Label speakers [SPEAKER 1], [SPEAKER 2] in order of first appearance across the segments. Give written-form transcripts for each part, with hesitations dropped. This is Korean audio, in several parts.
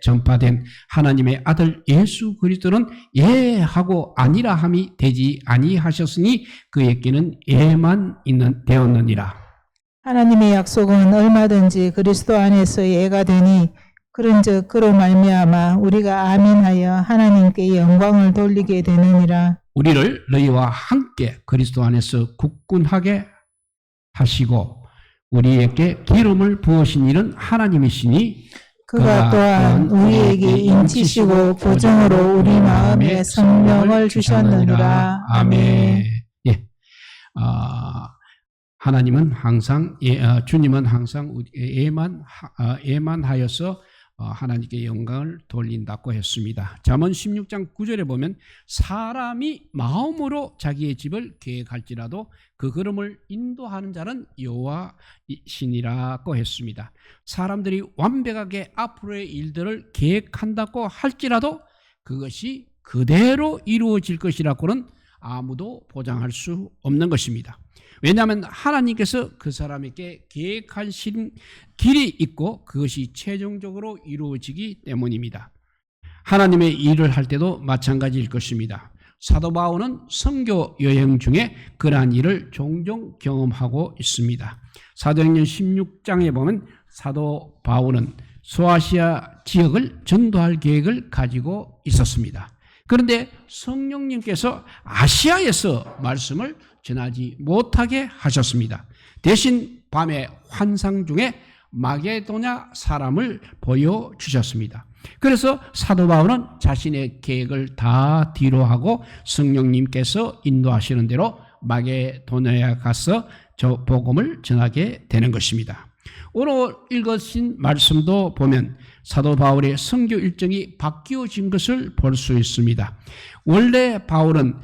[SPEAKER 1] 전파된 하나님의 아들 예수 그리스도는 예 하고 아니라 함이 되지 아니하셨으니 그에게는 예만 되었느니라.
[SPEAKER 2] 하나님의 약속은 얼마든지 그리스도 안에서 예가 되니 그런즉 그로 말미암아 우리가 아멘하여 하나님께 영광을 돌리게 되느니라.
[SPEAKER 1] 우리를 너희와 함께 그리스도 안에서 굳건하게 하시고 우리에게 기름을 부으신 이는 하나님이시니
[SPEAKER 2] 그가 또한 우리에게 인치시고 보증으로 우리 마음에 성령을 주셨느니라. 아멘.
[SPEAKER 1] 예. 하나님은 항상 주님은 항상 예만 하여서 하나님께 영광을 돌린다고 했습니다. 잠언 16장 9절에 보면 사람이 마음으로 자기의 집을 계획할지라도 그 걸음을 인도하는 자는 여호와이시니라고 했습니다. 사람들이 완벽하게 앞으로의 일들을 계획한다고 할지라도 그것이 그대로 이루어질 것이라고는 아무도 보장할 수 없는 것입니다. 왜냐하면 하나님께서 그 사람에게 계획하신 길이 있고 그것이 최종적으로 이루어지기 때문입니다. 하나님의 일을 할 때도 마찬가지일 것입니다. 사도 바울은 선교 여행 중에 그러한 일을 종종 경험하고 있습니다. 사도행전 16장에 보면 사도 바울은 소아시아 지역을 전도할 계획을 가지고 있었습니다. 그런데 성령님께서 아시아에서 말씀을 전하지 못하게 하셨습니다. 대신 밤의 환상 중에 마게도냐 사람을 보여주셨습니다. 그래서 사도 바울은 자신의 계획을 다 뒤로하고 성령님께서 인도하시는 대로 마게도냐에 가서 저 복음을 전하게 되는 것입니다. 오늘 읽으신 말씀도 보면 사도 바울의 선교 일정이 바뀌어진 것을 볼 수 있습니다. 원래 바울은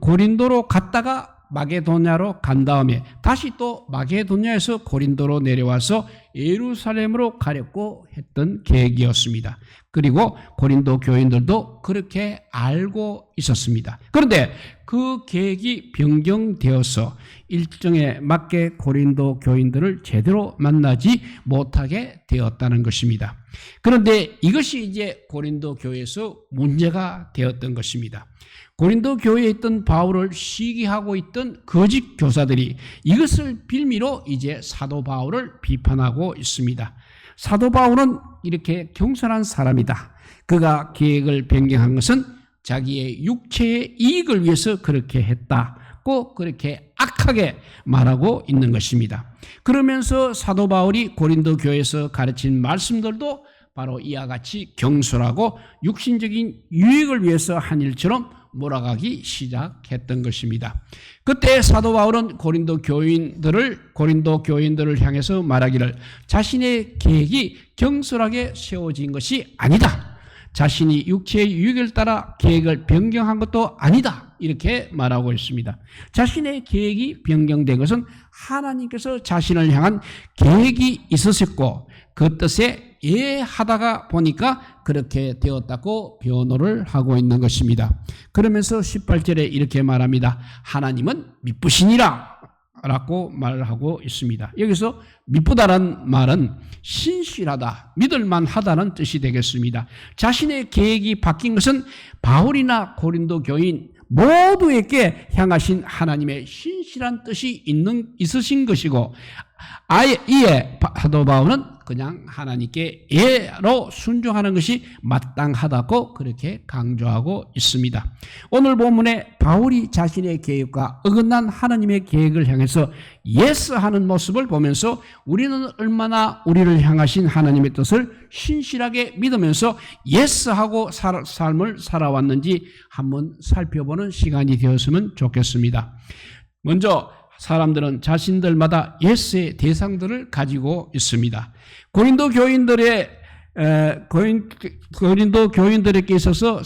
[SPEAKER 1] 고린도로 갔다가 마게도냐로 간 다음에 다시 또 마게도냐에서 고린도로 내려와서 예루살렘으로 가려고 했던 계획이었습니다. 그리고 고린도 교인들도 그렇게 알고 있었습니다. 그런데 그 계획이 변경되어서 일정에 맞게 고린도 교인들을 제대로 만나지 못하게 되었다는 것입니다. 그런데 이것이 이제 고린도 교회에서 문제가 되었던 것입니다. 고린도 교회에 있던 바울을 시기하고 있던 거짓 교사들이 이것을 빌미로 이제 사도 바울을 비판하고 있습니다. 사도 바울은 이렇게 겸손한 사람이다. 그가 계획을 변경한 것은 자기의 육체의 이익을 위해서 그렇게 했다고 그렇게 악하게 말하고 있는 것입니다. 그러면서 사도 바울이 고린도 교회에서 가르친 말씀들도 바로 이와 같이 경솔하고 육신적인 유익을 위해서 한 일처럼 몰아가기 시작했던 것입니다. 그때 사도 바울은 고린도 교인들을 향해서 말하기를 자신의 계획이 경솔하게 세워진 것이 아니다. 자신이 육체의 유익을 따라 계획을 변경한 것도 아니다. 이렇게 말하고 있습니다. 자신의 계획이 변경된 것은 하나님께서 자신을 향한 계획이 있으셨고 그 뜻에 예하다가 보니까 그렇게 되었다고 변호를 하고 있는 것입니다. 그러면서 18절에 이렇게 말합니다. 하나님은 미쁘시니라 라고 말하고 있습니다. 여기서 미쁘다라는 말은 신실하다, 믿을만하다는 뜻이 되겠습니다. 자신의 계획이 바뀐 것은 바울이나 고린도 교인 모두에게 향하신 하나님의 신실한 뜻이 있으신 것이고 아예 이에 사도 바울은 그냥 하나님께 예로 순종하는 것이 마땅하다고 그렇게 강조하고 있습니다. 오늘 본문에 바울이 자신의 계획과 어긋난 하나님의 계획을 향해서 예스하는 모습을 보면서 우리는 얼마나 우리를 향하신 하나님의 뜻을 신실하게 믿으면서 예스하고 삶을 살아왔는지 한번 살펴보는 시간이 되었으면 좋겠습니다. 먼저 사람들은 자신들마다 예스의 대상들을 가지고 있습니다. 고린도 교인들에게 있어서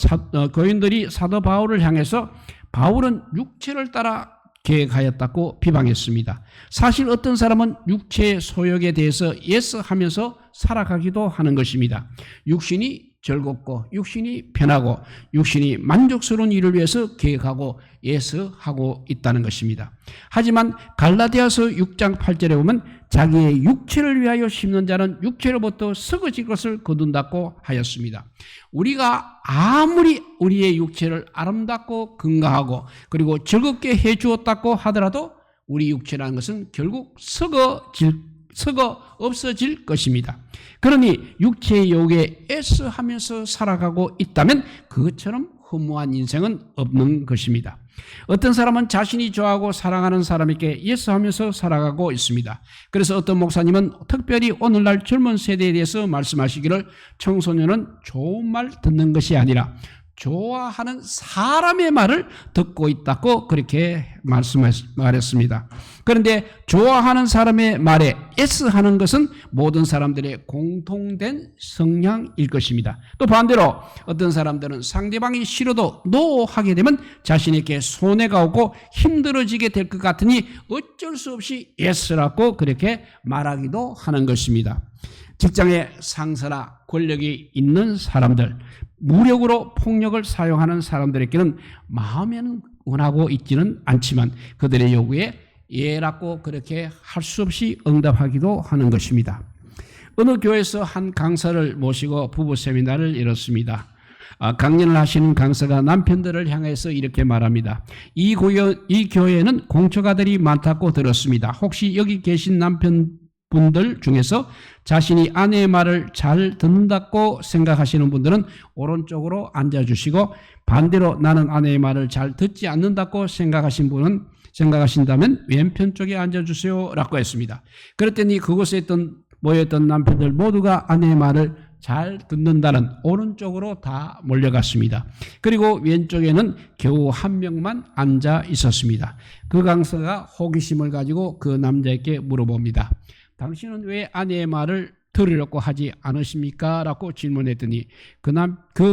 [SPEAKER 1] 교인들이 사도 바울을 향해서 바울은 육체를 따라 계획하였다고 비방했습니다. 사실 어떤 사람은 육체의 소욕에 대해서 예스 하면서 살아가기도 하는 것입니다. 육신이 즐겁고 육신이 편하고 육신이 만족스러운 일을 위해서 계획하고 예서하고 있다는 것입니다. 하지만 갈라디아서 6장 8절에 보면 자기의 육체를 위하여 심는 자는 육체로부터 썩어질 것을 거둔다고 하였습니다. 우리가 아무리 우리의 육체를 아름답고 건강하고 그리고 즐겁게 해주었다고 하더라도 우리 육체라는 것은 결국 썩어 없어질 것입니다. 그러니 육체의 욕에 애써하면서 살아가고 있다면 그것처럼 허무한 인생은 없는 것입니다. 어떤 사람은 자신이 좋아하고 사랑하는 사람에게 예서하면서 살아가고 있습니다. 그래서 어떤 목사님은 특별히 오늘날 젊은 세대에 대해서 말씀하시기를 청소년은 좋은 말 듣는 것이 아니라 좋아하는 사람의 말을 듣고 있다고 그렇게 말했습니다. 그런데 좋아하는 사람의 말에 예스하는 것은 모든 사람들의 공통된 성향일 것입니다. 또 반대로 어떤 사람들은 상대방이 싫어도 노하게 되면 자신에게 손해가 오고 힘들어지게 될 것 같으니 어쩔 수 없이 예스라고 그렇게 말하기도 하는 것입니다. 직장의 상사나 권력이 있는 사람들, 무력으로 폭력을 사용하는 사람들에게는 마음에는 원하고 있지는 않지만 그들의 요구에 예라고 그렇게 할 수 없이 응답하기도 하는 것입니다. 어느 교회에서 한 강사를 모시고 부부 세미나를 열었습니다. 강연을 하시는 강사가 남편들을 향해서 이렇게 말합니다. 이 교회에는 공처가들이 많다고 들었습니다. 혹시 여기 계신 남편분들 중에서 자신이 아내의 말을 잘 듣는다고 생각하시는 분들은 오른쪽으로 앉아주시고 반대로 나는 아내의 말을 잘 듣지 않는다고 생각하신다면 왼편 쪽에 앉아주세요 라고 했습니다. 그랬더니 그곳에 모였던 남편들 모두가 아내의 말을 잘 듣는다는 오른쪽으로 다 몰려갔습니다. 그리고 왼쪽에는 겨우 한 명만 앉아 있었습니다. 그 강사가 호기심을 가지고 그 남자에게 물어봅니다. 당신은 왜 아내의 말을 들으려고 하지 않으십니까? 라고 질문했더니 그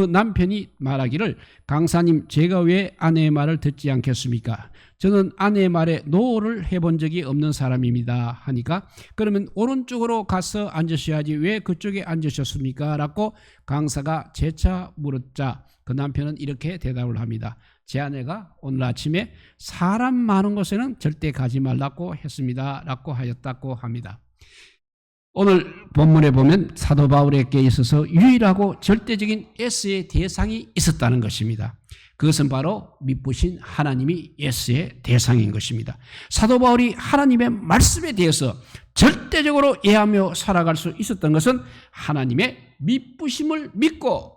[SPEAKER 1] 남편이 말하기를 강사님 제가 왜 아내의 말을 듣지 않겠습니까? 저는 아내의 말에 노를 해본 적이 없는 사람입니다 하니까 그러면 오른쪽으로 가서 앉으셔야지 왜 그쪽에 앉으셨습니까? 라고 강사가 재차 물었자 그 남편은 이렇게 대답을 합니다. 제 아내가 오늘 아침에 사람 많은 곳에는 절대 가지 말라고 했습니다 라고 하였다고 합니다. 오늘 본문에 보면 사도 바울에게 있어서 유일하고 절대적인 예스의 대상이 있었다는 것입니다. 그것은 바로 미쁘신 하나님이 예스의 대상인 것입니다. 사도 바울이 하나님의 말씀에 대해서 절대적으로 예하며 살아갈 수 있었던 것은 하나님의 미쁘심을 믿고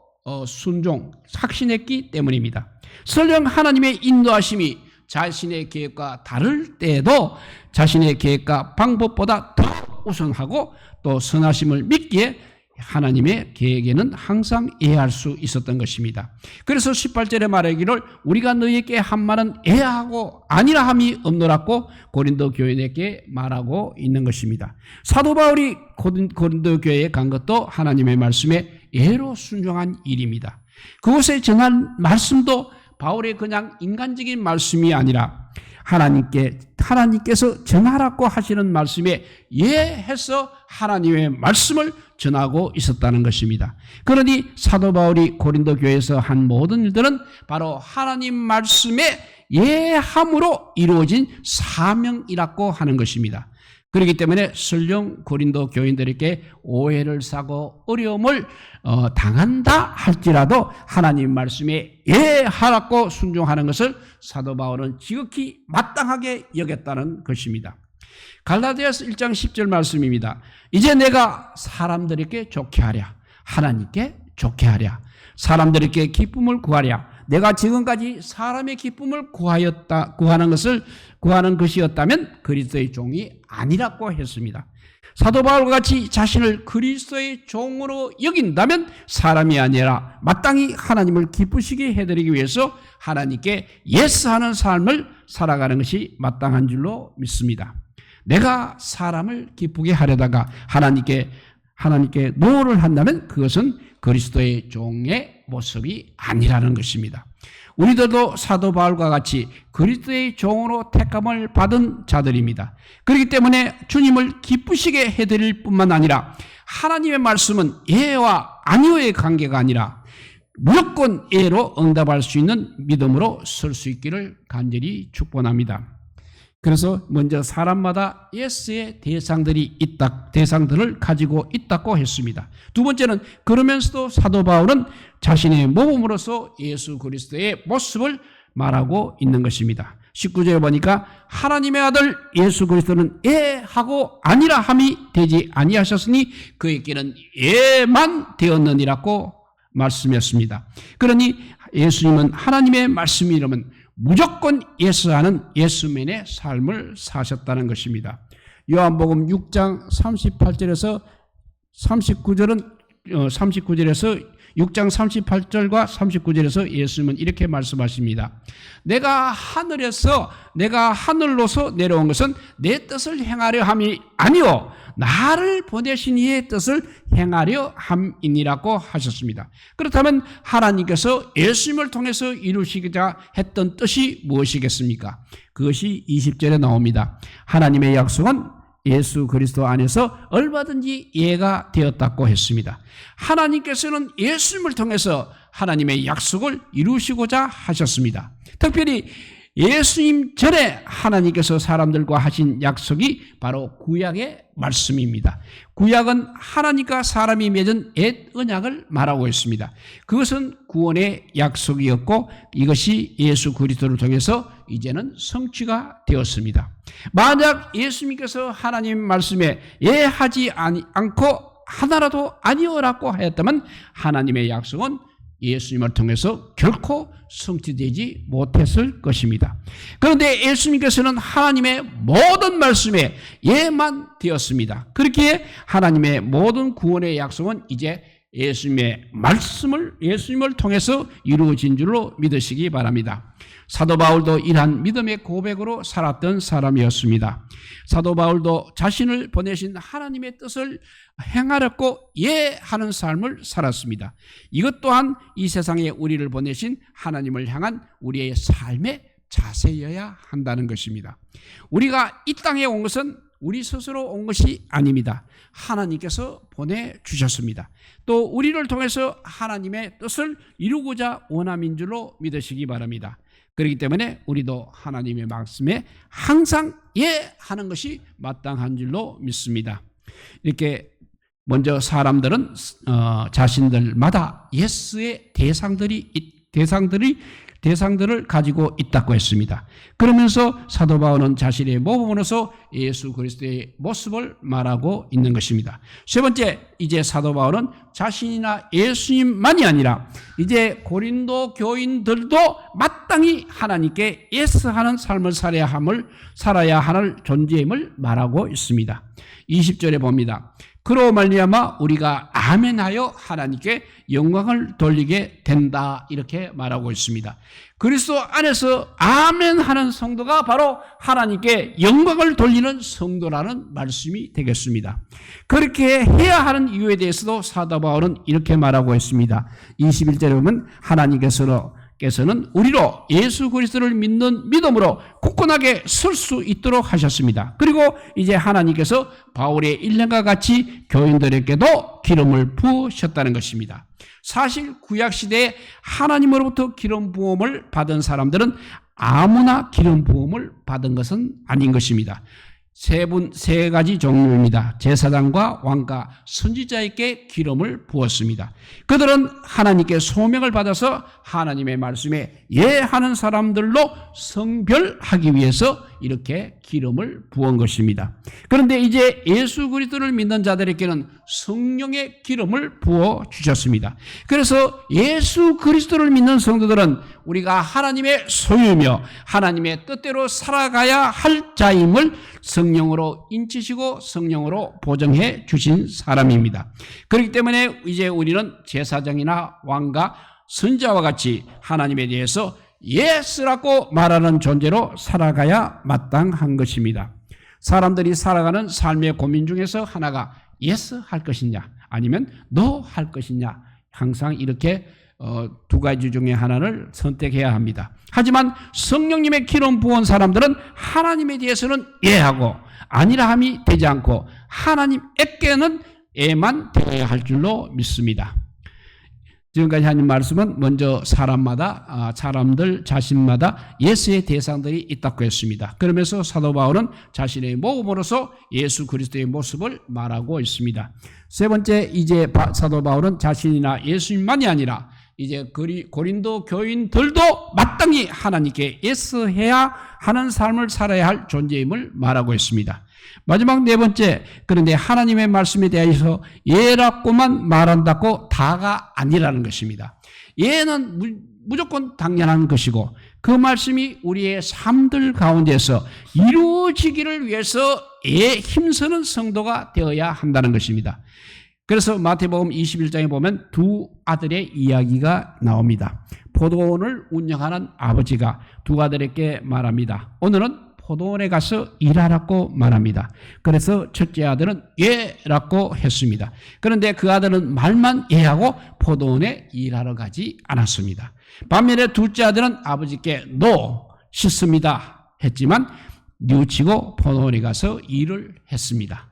[SPEAKER 1] 확신했기 때문입니다. 설령 하나님의 인도하심이 자신의 계획과 다를 때에도 자신의 계획과 방법보다 더 우선하고 또 선하심을 믿기에 하나님의 계획에는 항상 예할 수 있었던 것입니다. 그래서 18절에 말하기를 우리가 너희에게 한 말은 예하고 아니라 함이 없노라고 고린도 교인에게 말하고 있는 것입니다. 사도 바울이 고린도 교회에 간 것도 하나님의 말씀에 예로 순종한 일입니다. 그곳에 전한 말씀도 바울의 그냥 인간적인 말씀이 아니라 하나님께서 전하라고 하시는 말씀에 예해서 하나님의 말씀을 전하고 있었다는 것입니다. 그러니 사도 바울이 고린도 교회에서 한 모든 일들은 바로 하나님 말씀에 예함으로 이루어진 사명이라고 하는 것입니다. 그렇기 때문에 설령 고린도 교인들에게 오해를 사고 어려움을 당한다 할지라도 하나님 말씀에 예하라고 순종하는 것을 사도 바울은 지극히 마땅하게 여겼다는 것입니다. 갈라디아서 1장 10절 말씀입니다. 이제 내가 사람들에게 좋게 하랴 하나님께 좋게 하랴 사람들에게 기쁨을 구하랴 내가 지금까지 사람의 기쁨을 구하는 것이었다면 그리스도의 종이 아니라고 했습니다. 사도 바울과 같이 자신을 그리스도의 종으로 여긴다면 사람이 아니라 마땅히 하나님을 기쁘시게 해드리기 위해서 하나님께 예스하는 삶을 살아가는 것이 마땅한 줄로 믿습니다. 내가 사람을 기쁘게 하려다가 하나님께 노를 한다면 그것은 그리스도의 종의 모습이 아니라는 것입니다. 우리들도 사도 바울과 같이 그리스도의 종으로 택함을 받은 자들입니다. 그렇기 때문에 주님을 기쁘시게 해드릴 뿐만 아니라 하나님의 말씀은 예와 아니오의 관계가 아니라 무조건 예로 응답할 수 있는 믿음으로 설 수 있기를 간절히 축복합니다. 그래서 먼저 사람마다 예스의 대상들을 가지고 있다고 했습니다. 두 번째는 그러면서도 사도 바울은 자신의 모범으로서 예수 그리스도의 모습을 말하고 있는 것입니다. 19절에 보니까 하나님의 아들 예수 그리스도는 예하고 아니라 함이 되지 아니하셨으니 그에게는 예만 되었느니라고 말씀했습니다. 그러니 예수님은 하나님의 말씀이라면 무조건 예스하는 예수맨의 삶을 사셨다는 것입니다. 요한복음 6장 38절에서 39절에서 6장 38절과 39절에서 예수님은 이렇게 말씀하십니다. 내가 하늘로서 내려온 것은 내 뜻을 행하려 함이 아니오 나를 보내신 이의 뜻을 행하려 함이니라고 하셨습니다. 그렇다면 하나님께서 예수님을 통해서 이루시고자 했던 뜻이 무엇이겠습니까? 그것이 20절에 나옵니다. 하나님의 약속은 예수 그리스도 안에서 얼마든지 예가 되었다고 했습니다. 하나님께서는 예수님을 통해서 하나님의 약속을 이루시고자 하셨습니다. 특별히 예수님 전에 하나님께서 사람들과 하신 약속이 바로 구약의 말씀입니다. 구약은 하나님과 사람이 맺은 옛 언약을 말하고 있습니다. 그것은 구원의 약속이었고 이것이 예수 그리스도를 통해서 이제는 성취가 되었습니다. 만약 예수님께서 하나님 말씀에 예하지 않고 하나라도 아니오라고 하였다면 하나님의 약속은 예수님을 통해서 결코 성취되지 못했을 것입니다. 그런데 예수님께서는 하나님의 모든 말씀에 예만 되었습니다. 그렇기에 하나님의 모든 구원의 약속은 이제 예수님의 예수님을 통해서 이루어진 줄로 믿으시기 바랍니다. 사도 바울도 이러한 믿음의 고백으로 살았던 사람이었습니다. 사도 바울도 자신을 보내신 하나님의 뜻을 행하려고 예하는 삶을 살았습니다. 이것 또한 이 세상에 우리를 보내신 하나님을 향한 우리의 삶의 자세여야 한다는 것입니다. 우리가 이 땅에 온 것은 우리 스스로 온 것이 아닙니다. 하나님께서 보내주셨습니다. 또 우리를 통해서 하나님의 뜻을 이루고자 원함인 줄로 믿으시기 바랍니다. 그렇기 때문에 우리도 하나님의 말씀에 항상 예하는 것이 마땅한 줄로 믿습니다. 이렇게 먼저 사람들은 자신들마다 예스의 대상들을 가지고 있다고 했습니다. 그러면서 사도 바울은 자신의 모범으로서 예수 그리스도의 모습을 말하고 있는 것입니다. 세 번째, 이제 사도 바울은 자신이나 예수님만이 아니라 이제 고린도 교인들도 마땅히 하나님께 예스하는 삶을 살아야 하는 존재임을 말하고 있습니다. 20절에 봅니다. 그로 말미암아 우리가 아멘하여 하나님께 영광을 돌리게 된다 이렇게 말하고 있습니다. 그리스도 안에서 아멘하는 성도가 바로 하나님께 영광을 돌리는 성도라는 말씀이 되겠습니다. 그렇게 해야 하는 이유에 대해서도 사도 바울은 이렇게 말하고 있습니다. 21절에 보면 하나님께서는 우리로 예수 그리스도를 믿는 믿음으로 굳건하게 설 수 있도록 하셨습니다. 그리고 이제 하나님께서 바울의 일념과 같이 교인들에게도 기름을 부으셨다는 것입니다. 사실 구약시대에 하나님으로부터 기름 부음을 받은 사람들은 아무나 기름 부음을 받은 것은 아닌 것입니다. 세 가지 종류입니다. 제사장과 왕과 선지자에게 기름을 부었습니다. 그들은 하나님께 소명을 받아서 하나님의 말씀에 예하는 사람들로 성별하기 위해서 이렇게 기름을 부은 것입니다. 그런데 이제 예수 그리스도를 믿는 자들에게는 성령의 기름을 부어 주셨습니다. 그래서 예수 그리스도를 믿는 성도들은 우리가 하나님의 소유며 하나님의 뜻대로 살아가야 할 자임을 성령으로 인치시고 성령으로 보정해 주신 사람입니다. 그렇기 때문에 이제 우리는 제사장이나 왕과 선지자와 같이 하나님에 대해서 예스라고 말하는 존재로 살아가야 마땅한 것입니다. 사람들이 살아가는 삶의 고민 중에서 하나가 예스 할 것이냐 아니면 노 할 것이냐 항상 이렇게 두 가지 중에 하나를 선택해야 합니다. 하지만 성령님의 기름 부은 사람들은 하나님에 대해서는 예하고 아니라 함이 되지 않고 하나님에게는 예만 되어야 할 줄로 믿습니다. 지금까지 하는 말씀은 먼저 사람들 자신마다 예수의 대상들이 있다고 했습니다. 그러면서 사도 바울은 자신의 모험으로서 예수 그리스도의 모습을 말하고 있습니다. 세 번째, 이제 사도 바울은 자신이나 예수님만이 아니라 이제 고린도 교인들도 마땅히 하나님께 예스해야 하는 삶을 살아야 할 존재임을 말하고 있습니다. 마지막 네 번째, 그런데 하나님의 말씀에 대해서 예라고만 말한다고 다가 아니라는 것입니다. 예는 무조건 당연한 것이고 그 말씀이 우리의 삶들 가운데서 이루어지기를 위해서 힘쓰는 성도가 되어야 한다는 것입니다. 그래서 마태복음 21장에 보면 두 아들의 이야기가 나옵니다. 포도원을 운영하는 아버지가 두 아들에게 말합니다. 오늘은 포도원에 가서 일하라고 말합니다. 그래서 첫째 아들은 예라고 했습니다. 그런데 그 아들은 말만 예하고 포도원에 일하러 가지 않았습니다. 반면에 둘째 아들은 아버지께 노 싫습니다 했지만 뉘우치고 포도원에 가서 일을 했습니다.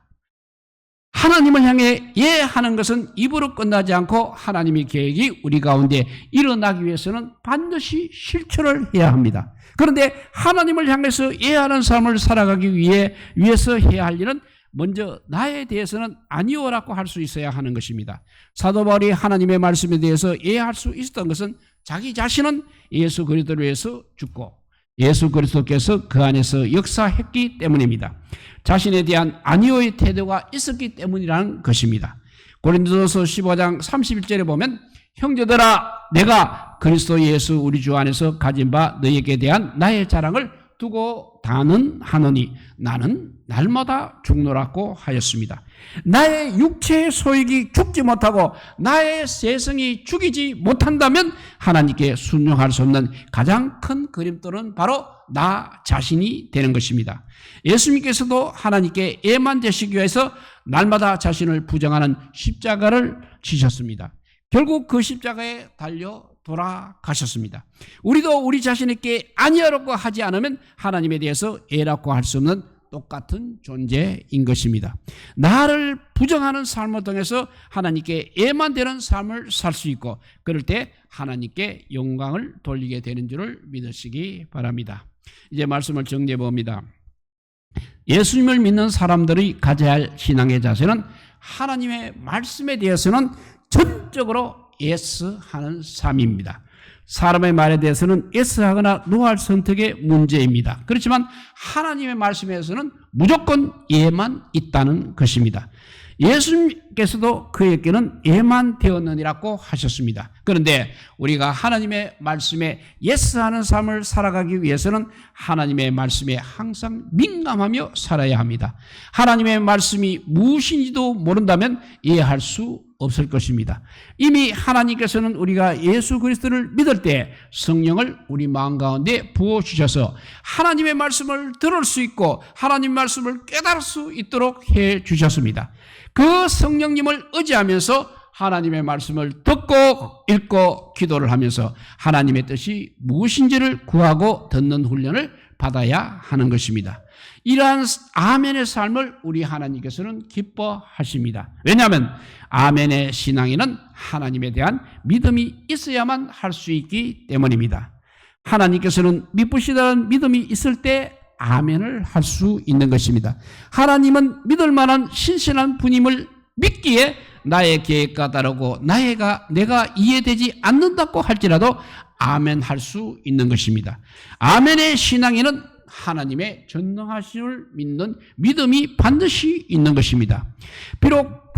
[SPEAKER 1] 하나님을 향해 예하는 것은 입으로 끝나지 않고 하나님의 계획이 우리 가운데 일어나기 위해서는 반드시 실천을 해야 합니다. 그런데 하나님을 향해서 예하는 삶을 살아가기 위해서 해야 할 일은 먼저 나에 대해서는 아니오라고 할 수 있어야 하는 것입니다. 사도 바울이 하나님의 말씀에 대해서 예할 수 있었던 것은 자기 자신은 예수 그리스도를 위해서 죽고 예수 그리스도께서 그 안에서 역사했기 때문입니다. 자신에 대한 아니오의 태도가 있었기 때문이라는 것입니다. 고린도서 15장 31절에 보면 형제들아 내가 그리스도 예수 우리 주 안에서 가진 바 너희에게 대한 나의 자랑을 두고 단언하노니 나는 날마다 죽노라고 하였습니다. 나의 육체의 소욕이 죽지 못하고 나의 세성이 죽이지 못한다면 하나님께 순종할 수 없는 가장 큰 그림돌은 바로 나 자신이 되는 것입니다. 예수님께서도 하나님께 예만 되시기 위해서 날마다 자신을 부정하는 십자가를 지셨습니다. 결국 그 십자가에 달려 돌아가셨습니다. 우리도 우리 자신에게 아니라고 하지 않으면 하나님에 대해서 예라고 할 수 없는 똑같은 존재인 것입니다. 나를 부정하는 삶을 통해서 하나님께 예만 되는 삶을 살 수 있고 그럴 때 하나님께 영광을 돌리게 되는 줄을 믿으시기 바랍니다. 이제 말씀을 정리해 봅니다. 예수님을 믿는 사람들이 가져야 할 신앙의 자세는 하나님의 말씀에 대해서는 전적으로 예스하는 삶입니다. 사람의 말에 대해서는 예스하거나 노할 선택의 문제입니다. 그렇지만 하나님의 말씀에서는 무조건 예만 있다는 것입니다. 예수님께서도 그에게는 예만 되었느니라고 하셨습니다. 그런데 우리가 하나님의 말씀에 예스하는 삶을 살아가기 위해서는 하나님의 말씀에 항상 민감하며 살아야 합니다. 하나님의 말씀이 무엇인지도 모른다면 이해할 수 없을 것입니다. 이미 하나님께서는 우리가 예수 그리스도를 믿을 때 성령을 우리 마음 가운데 부어주셔서 하나님의 말씀을 들을 수 있고 하나님 말씀을 깨달을 수 있도록 해주셨습니다. 그 성령님을 의지하면서 하나님의 말씀을 듣고 읽고 기도를 하면서 하나님의 뜻이 무엇인지를 구하고 듣는 훈련을 받아야 하는 것입니다. 이러한 아멘의 삶을 우리 하나님께서는 기뻐하십니다. 왜냐하면 아멘의 신앙에는 하나님에 대한 믿음이 있어야만 할 수 있기 때문입니다. 하나님께서는 믿으시다는 믿음이 있을 때 아멘을 할 수 있는 것입니다. 하나님은 믿을 만한 신실한 분임을 믿기에 나의 계획과 다르고 내가 이해되지 않는다고 할지라도 아멘 할 수 있는 것입니다. 아멘의 신앙에는 하나님의 전능하심을 믿는 믿음이 반드시 있는 것입니다. 비록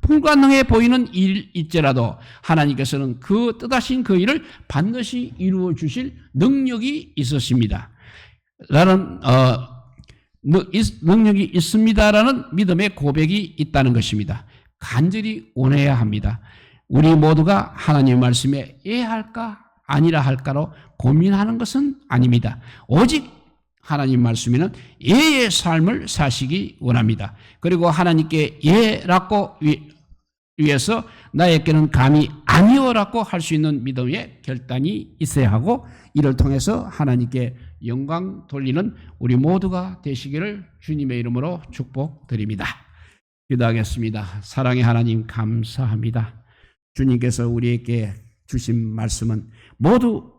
[SPEAKER 1] 불가능해 보이는 일일지라도 하나님께서는 그 뜻하신 그 일을 반드시 이루어 주실 능력이 있으십니다. 라는 능력이 있습니다라는 믿음의 고백이 있다는 것입니다. 간절히 원해야 합니다. 우리 모두가 하나님의 말씀에 예할까 아니라 할까로 고민하는 것은 아닙니다. 오직 하나님 말씀에는 예의 삶을 사시기 원합니다. 그리고 하나님께 예라고 위해서 나에게는 감히 아니오라고 할 수 있는 믿음의 결단이 있어야 하고, 이를 통해서 하나님께 영광 돌리는 우리 모두가 되시기를 주님의 이름으로 축복드립니다. 기도하겠습니다. 사랑의 하나님, 감사합니다. 주님께서 우리에게 주신 말씀은 모두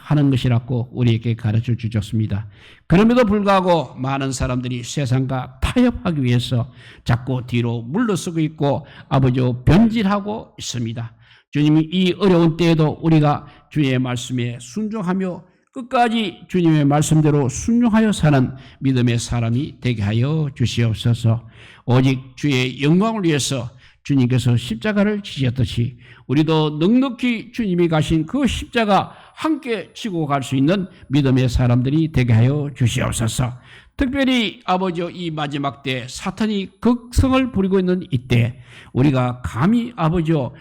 [SPEAKER 1] 하는 것이라고 우리에게 가르쳐 주셨습니다. 그럼에도 불구하고 많은 사람들이 세상과 타협하기 위해서 자꾸 뒤로 물러서고 있고 아버지와 변질하고 있습니다. 주님이 이 어려운 때에도 우리가 주의 말씀에 순종하며 끝까지 주님의 말씀대로 순종하여 사는 믿음의 사람이 되게 하여 주시옵소서. 오직 주의 영광을 위해서 주님께서 십자가를 지셨듯이 우리도 넉넉히 주님이 가신 그 십자가 함께 지고 갈 수 있는 믿음의 사람들이 되게 하여 주시옵소서. 특별히 아버지여, 이 마지막 때 사탄이 극성을 부리고 있는 이때 우리가 감히 아버지여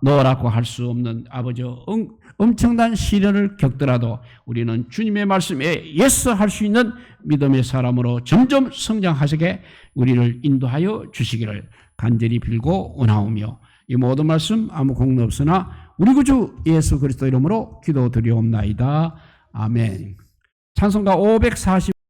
[SPEAKER 1] 너라고 할 수 없는 아버지여 엄청난 시련을 겪더라도 우리는 주님의 말씀에 예스할 수 있는 믿음의 사람으로 점점 성장하시게 우리를 인도하여 주시기를 간절히 빌고 원하오며, 이 모든 말씀 아무 공로 없으나 우리 구주 예수 그리스도 이름으로 기도드리옵나이다. 아멘. 찬송가 540